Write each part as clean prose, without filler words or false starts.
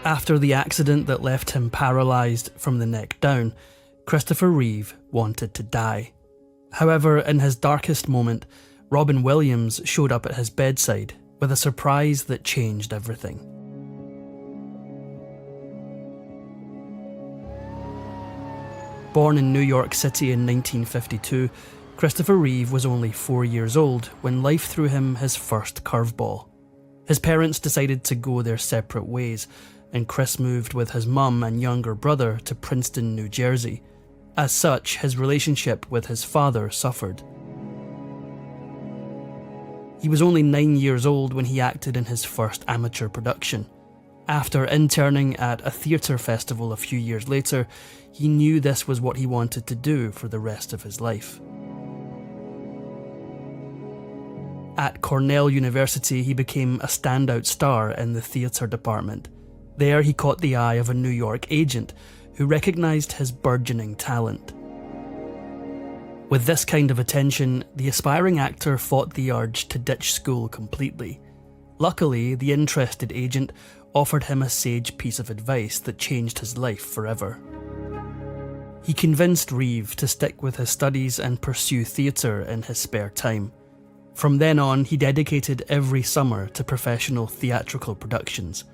After the accident that left him paralysed from the neck down, Christopher Reeve wanted to die. However, in his darkest moment, Robin Williams showed up at his bedside with a surprise that changed everything. Born in New York City in 1952, Christopher Reeve was only 4 years old when life threw him his first curveball. His parents decided to go their separate ways, and Chris moved with his mum and younger brother to Princeton, New Jersey. As such, his relationship with his father suffered. He was only 9 years old when he acted in his first amateur production. After interning at a theatre festival a few years later, he knew this was what he wanted to do for the rest of his life. At Cornell University, he became a standout star in the theatre department. There, he caught the eye of a New York agent who recognised his burgeoning talent. With this kind of attention, the aspiring actor fought the urge to ditch school completely. Luckily, the interested agent offered him a sage piece of advice that changed his life forever. He convinced Reeve to stick with his studies and pursue theatre in his spare time. From then on, he dedicated every summer to professional theatrical productions.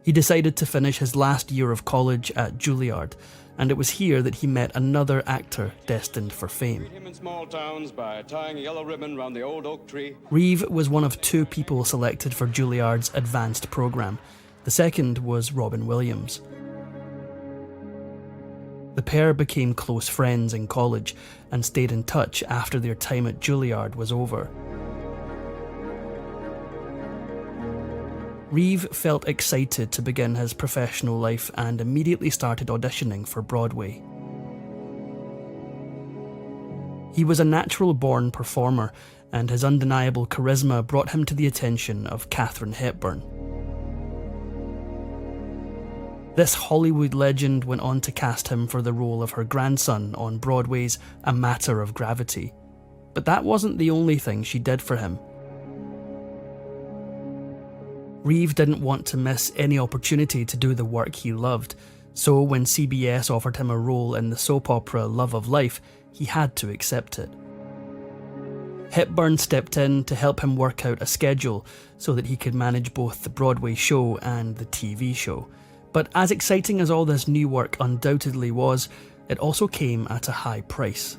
He decided to finish his last year of college at Juilliard, and it was here that he met another actor destined for fame. Reeve was one of 2 people selected for Juilliard's advanced programme. The second was Robin Williams. The pair became close friends in college and stayed in touch after their time at Juilliard was over. Reeve felt excited to begin his professional life and immediately started auditioning for Broadway. He was a natural-born performer, and his undeniable charisma brought him to the attention of Katharine Hepburn. This Hollywood legend went on to cast him for the role of her grandson on Broadway's A Matter of Gravity. But that wasn't the only thing she did for him. Reeve didn't want to miss any opportunity to do the work he loved, so when CBS offered him a role in the soap opera Love of Life, he had to accept it. Hepburn stepped in to help him work out a schedule so that he could manage both the Broadway show and the TV show. But as exciting as all this new work undoubtedly was, it also came at a high price.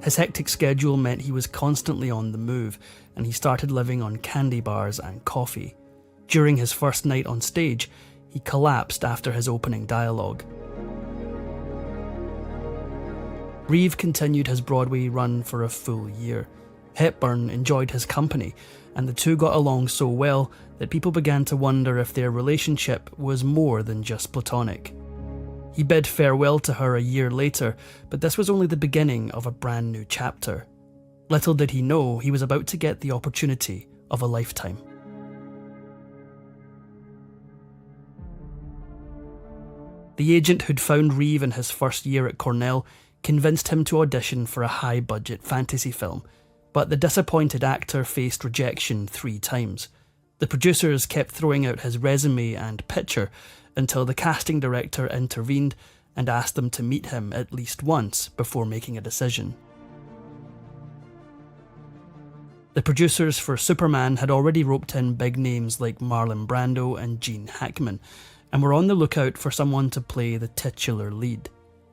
His hectic schedule meant he was constantly on the move, and he started living on candy bars and coffee. During his first night on stage, he collapsed after his opening dialogue. Reeve continued his Broadway run for a full year. Hepburn enjoyed his company, and the two got along so well that people began to wonder if their relationship was more than just platonic. He bid farewell to her a year later, but this was only the beginning of a brand new chapter. Little did he know he was about to get the opportunity of a lifetime. The agent who'd found Reeve in his first year at Cornell convinced him to audition for a high-budget fantasy film, but the disappointed actor faced rejection 3 times. The producers kept throwing out his resume and picture until the casting director intervened and asked them to meet him at least once before making a decision. The producers for Superman had already roped in big names like Marlon Brando and Gene Hackman, and were on the lookout for someone to play the titular lead.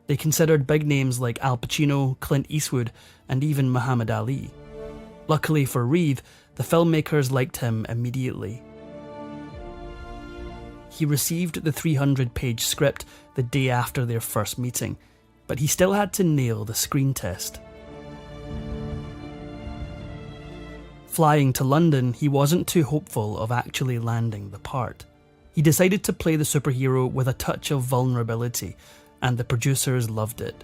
They considered big names like Al Pacino, Clint Eastwood, and even Muhammad Ali. Luckily for Reeve, the filmmakers liked him immediately. He received the 300-page script the day after their first meeting, but he still had to nail the screen test. Flying to London, he wasn't too hopeful of actually landing the part. He decided to play the superhero with a touch of vulnerability, and the producers loved it.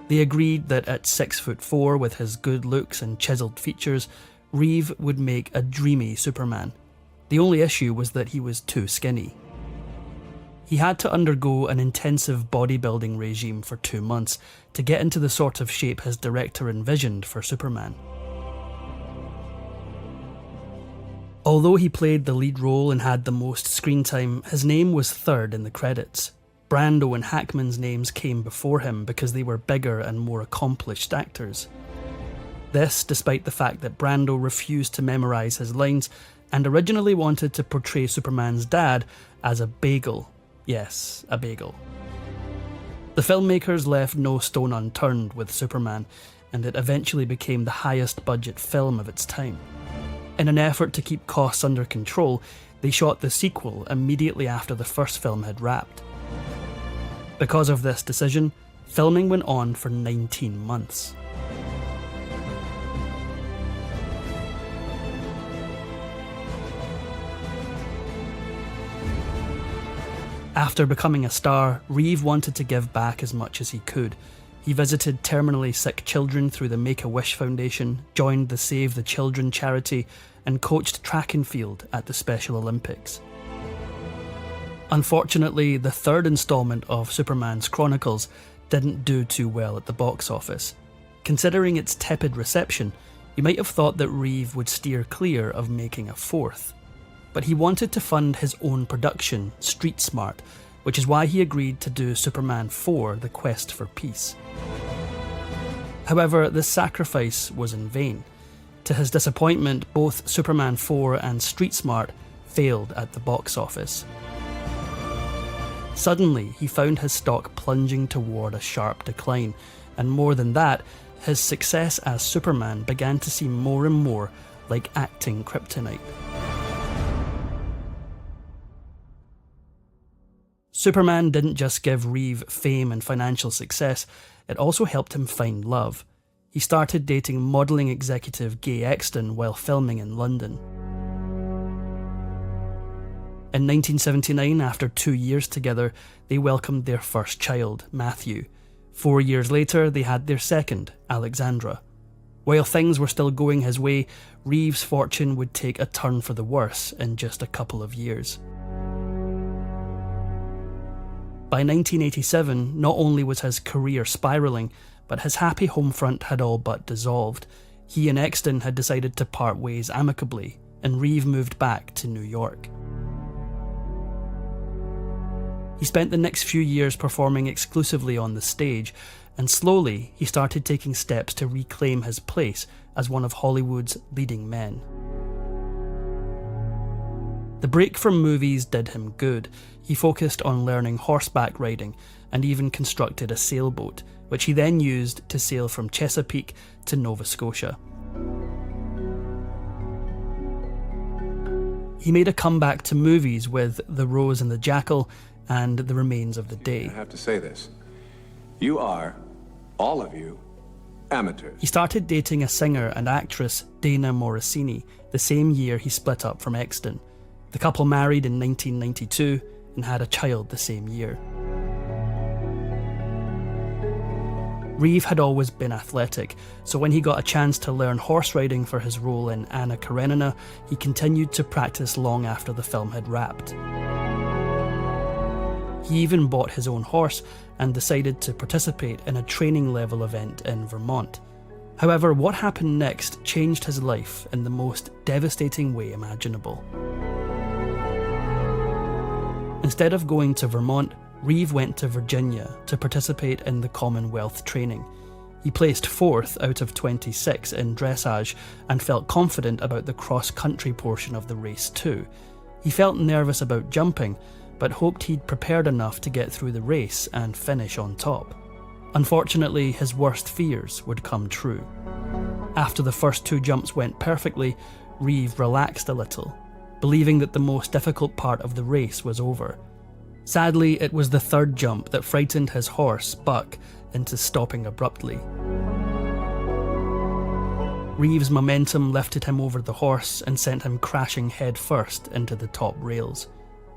They agreed that at 6'4" with his good looks and chiselled features, Reeve would make a dreamy Superman. The only issue was that he was too skinny. He had to undergo an intensive bodybuilding regime for 2 months to get into the sort of shape his director envisioned for Superman. Although he played the lead role and had the most screen time, his name was third in the credits. Brando and Hackman's names came before him because they were bigger and more accomplished actors. This despite the fact that Brando refused to memorise his lines and originally wanted to portray Superman's dad as a bagel. Yes, a bagel. The filmmakers left no stone unturned with Superman, and it eventually became the highest budget film of its time. In an effort to keep costs under control, they shot the sequel immediately after the first film had wrapped. Because of this decision, filming went on for 19 months. After becoming a star, Reeve wanted to give back as much as he could. He visited terminally sick children through the Make-A-Wish Foundation, joined the Save the Children charity, and coached track and field at the Special Olympics. Unfortunately, the third instalment of Superman's Chronicles didn't do too well at the box office. Considering its tepid reception, you might have thought that Reeve would steer clear of making a fourth. But he wanted to fund his own production, Street Smart, which is why he agreed to do Superman 4: The Quest for Peace. However, this sacrifice was in vain. To his disappointment, both Superman 4 and Street Smart failed at the box office. Suddenly, he found his stock plunging toward a sharp decline, and more than that, his success as Superman began to seem more and more like acting kryptonite. Superman didn't just give Reeve fame and financial success, it also helped him find love. He started dating modelling executive Gay Exton while filming in London. In 1979, after 2 years together, they welcomed their first child, Matthew. 4 years later, they had their second, Alexandra. While things were still going his way, Reeve's fortune would take a turn for the worse in just a couple of years. By 1987, not only was his career spiralling, but his happy home front had all but dissolved. He and Exton had decided to part ways amicably, and Reeve moved back to New York. He spent the next few years performing exclusively on the stage, and slowly he started taking steps to reclaim his place as one of Hollywood's leading men. The break from movies did him good. He focused on learning horseback riding and even constructed a sailboat, which he then used to sail from Chesapeake to Nova Scotia. He made a comeback to movies with The Rose and the Jackal and The Remains of the Day. I have to say this. You are, all of you, amateurs. He started dating a singer and actress, Dana Morosini, the same year he split up from Exton. The couple married in 1992 and had a child the same year. Reeve had always been athletic, so when he got a chance to learn horse riding for his role in Anna Karenina, he continued to practice long after the film had wrapped. He even bought his own horse and decided to participate in a training level event in Vermont. However, what happened next changed his life in the most devastating way imaginable. Instead of going to Vermont, Reeve went to Virginia to participate in the Commonwealth training. He placed 4th out of 26 in dressage and felt confident about the cross-country portion of the race too. He felt nervous about jumping, but hoped he'd prepared enough to get through the race and finish on top. Unfortunately, his worst fears would come true. After the first 2 jumps went perfectly, Reeve relaxed a little, believing that the most difficult part of the race was over. Sadly, it was the 3rd jump that frightened his horse, Buck, into stopping abruptly. Reeve's momentum lifted him over the horse and sent him crashing headfirst into the top rails.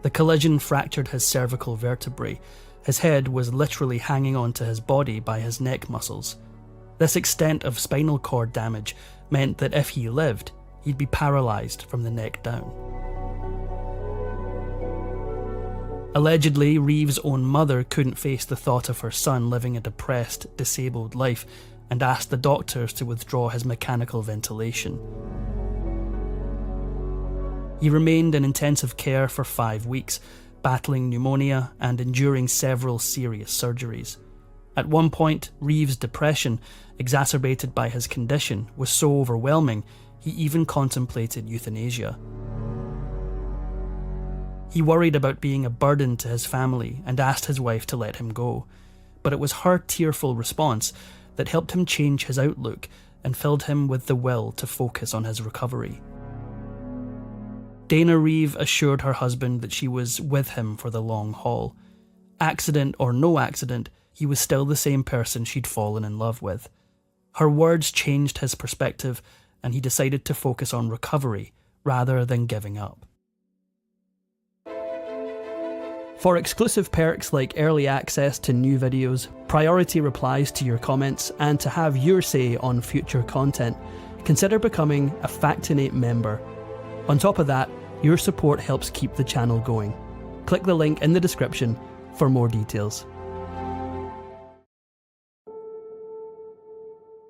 The collision fractured his cervical vertebrae. His head was literally hanging onto his body by his neck muscles. This extent of spinal cord damage meant that if he lived, he'd be paralysed from the neck down. Allegedly, Reeve's own mother couldn't face the thought of her son living a depressed, disabled life and asked the doctors to withdraw his mechanical ventilation. He remained in intensive care for 5 weeks, battling pneumonia and enduring several serious surgeries. At one point, Reeve's depression, exacerbated by his condition, was so overwhelming, he even contemplated euthanasia. He worried about being a burden to his family and asked his wife to let him go, but it was her tearful response that helped him change his outlook and filled him with the will to focus on his recovery. Dana Reeve assured her husband that she was with him for the long haul. Accident or no accident, he was still the same person she'd fallen in love with. Her words changed his perspective, and he decided to focus on recovery rather than giving up. For exclusive perks like early access to new videos, priority replies to your comments, and to have your say on future content, consider becoming a Factinate member. On top of that, your support helps keep the channel going. Click the link in the description for more details.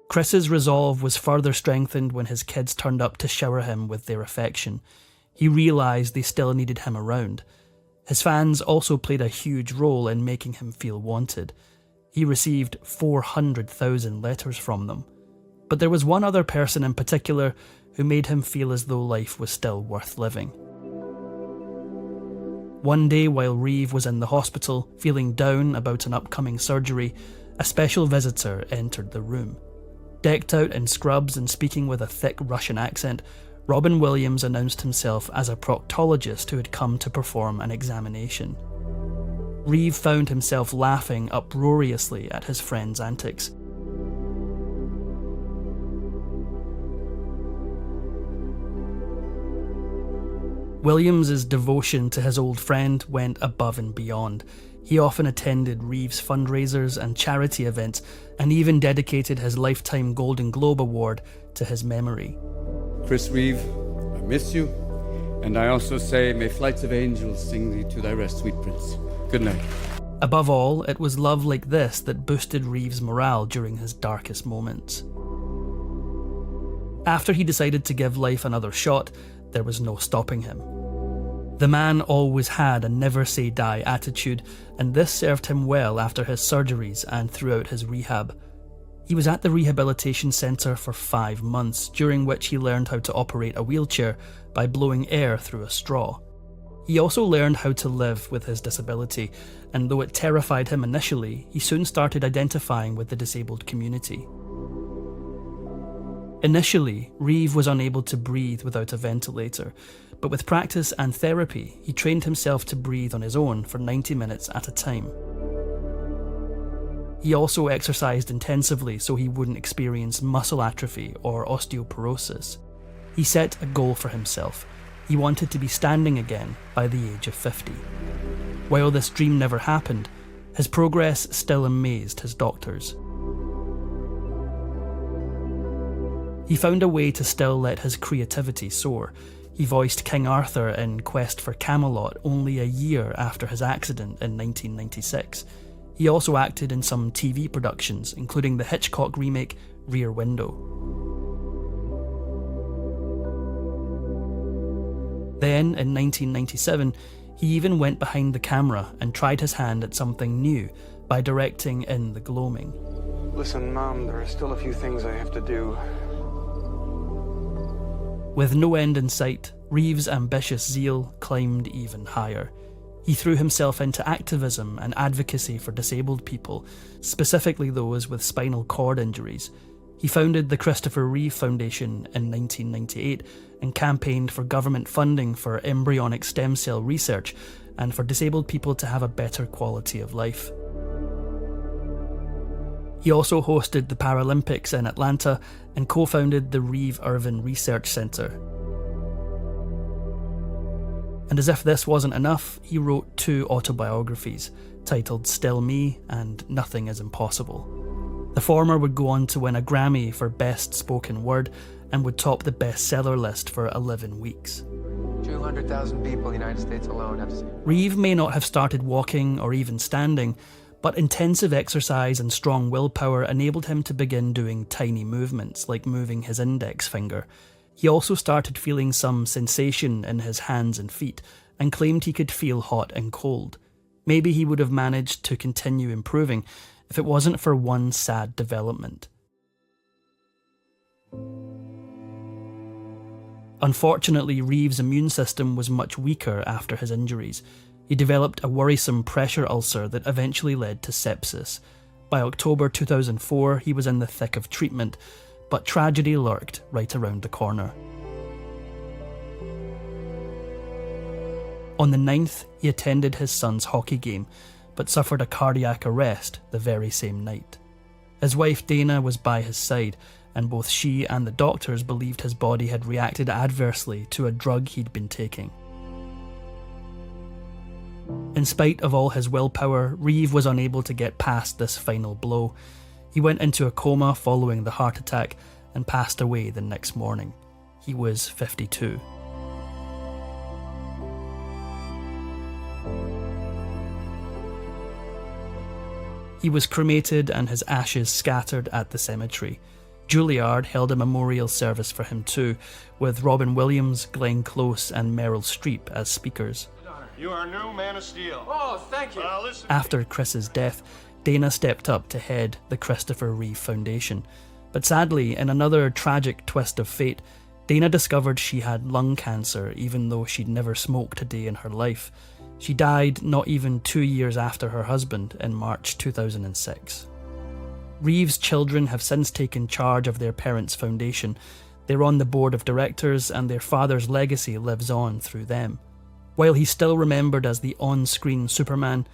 Chris's resolve was further strengthened when his kids turned up to shower him with their affection. He realised they still needed him around. His fans also played a huge role in making him feel wanted. He received 400,000 letters from them. But there was one other person in particular who made him feel as though life was still worth living. One day while Reeve was in the hospital, feeling down about an upcoming surgery, a special visitor entered the room. Decked out in scrubs and speaking with a thick Russian accent, Robin Williams announced himself as a proctologist who had come to perform an examination. Reeve found himself laughing uproariously at his friend's antics. Williams's devotion to his old friend went above and beyond. He often attended Reeve's fundraisers and charity events, and even dedicated his Lifetime Golden Globe Award to his memory. Chris Reeve, I miss you, and I also say, may flights of angels sing thee to thy rest, sweet prince. Good night. Above all, it was love like this that boosted Reeve's morale during his darkest moments. After he decided to give life another shot, there was no stopping him. The man always had a never-say-die attitude, and this served him well after his surgeries and throughout his rehab. He was at the rehabilitation centre for 5 months, during which he learned how to operate a wheelchair by blowing air through a straw. He also learned how to live with his disability, and though it terrified him initially, he soon started identifying with the disabled community. Initially, Reeve was unable to breathe without a ventilator, but with practice and therapy, he trained himself to breathe on his own for 90 minutes at a time. He also exercised intensively so he wouldn't experience muscle atrophy or osteoporosis. He set a goal for himself. He wanted to be standing again by the age of 50. While this dream never happened, his progress still amazed his doctors. He found a way to still let his creativity soar. He voiced King Arthur in Quest for Camelot only a year after his accident in 1996. He also acted in some TV productions, including the Hitchcock remake Rear Window. Then, in 1997, he even went behind the camera and tried his hand at something new by directing In the Gloaming. Listen, Mom, there are still a few things I have to do. With no end in sight, Reeve's ambitious zeal climbed even higher. He threw himself into activism and advocacy for disabled people, specifically those with spinal cord injuries. He founded the Christopher Reeve Foundation in 1998 and campaigned for government funding for embryonic stem cell research and for disabled people to have a better quality of life. He also hosted the Paralympics in Atlanta and co-founded the Reeve Irvin Research Center. And as if this wasn't enough, he wrote 2 autobiographies, titled Still Me and Nothing is Impossible. The former would go on to win a Grammy for Best Spoken Word and would top the bestseller list for 11 weeks. 200,000 people in the United States alone have seen. Reeve may not have started walking or even standing, but intensive exercise and strong willpower enabled him to begin doing tiny movements, like moving his index finger. He also started feeling some sensation in his hands and feet, and claimed he could feel hot and cold. Maybe he would have managed to continue improving if it wasn't for one sad development. Unfortunately, Reeve's immune system was much weaker after his injuries. He developed a worrisome pressure ulcer that eventually led to sepsis. By October 2004, he was in the thick of treatment, but tragedy lurked right around the corner. On the 9th, he attended his son's hockey game, but suffered a cardiac arrest the very same night. His wife Dana was by his side, and both she and the doctors believed his body had reacted adversely to a drug he'd been taking. In spite of all his willpower, Reeve was unable to get past this final blow. He went into a coma following the heart attack and passed away the next morning. He was 52. He was cremated and his ashes scattered at the cemetery. Juilliard held a memorial service for him too, with Robin Williams, Glenn Close and Meryl Streep as speakers. You are new Man of Steel. Oh, thank you. After Chris's death, Dana stepped up to head the Christopher Reeve Foundation. But sadly, in another tragic twist of fate, Dana discovered she had lung cancer even though she'd never smoked a day in her life. She died not even 2 years after her husband in March 2006. Reeve's children have since taken charge of their parents' foundation. They're on the board of directors and their father's legacy lives on through them. While he's still remembered as the on-screen Superman,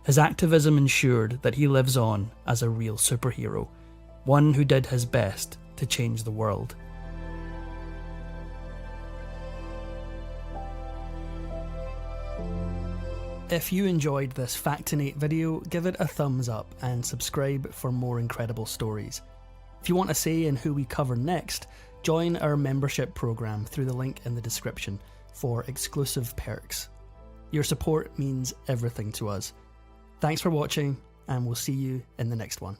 his activism ensured that he lives on as a real superhero, one who did his best to change the world. If you enjoyed this Factinate video, give it a thumbs up and subscribe for more incredible stories. If you want a say in who we cover next, join our membership program through the link in the description for exclusive perks. Your support means everything to us. Thanks for watching, and we'll see you in the next one.